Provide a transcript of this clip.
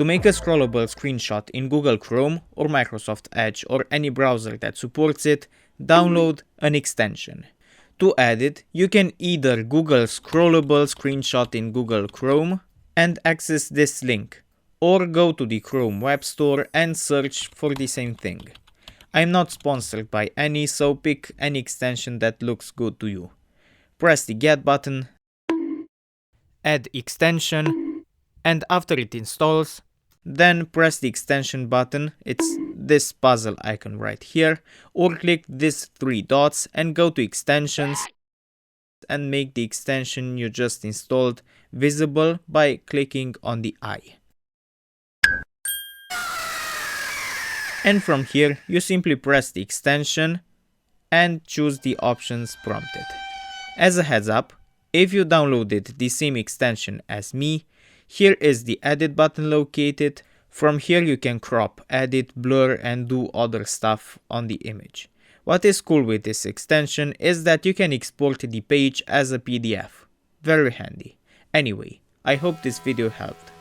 To make a scrollable screenshot in Google Chrome or Microsoft Edge or any browser that supports it, download an extension. To add it, you can either Google scrollable screenshot in Google Chrome and access this link, or go to the Chrome Web Store and search for the same thing. I'm not sponsored by any, so pick any extension that looks good to you. Press the Get button, add extension, and after it installs, then press the extension button, it's this puzzle icon right here, or click these three dots and go to extensions and make the extension you just installed visible by clicking on the eye. And from here you simply press the extension and choose the options prompted. As a heads up, if you downloaded the same extension as me, here is the edit button located. From here you can crop, edit, blur and do other stuff on the image. What is cool with this extension is that you can export the page as a PDF. Very handy. Anyway, I hope this video helped.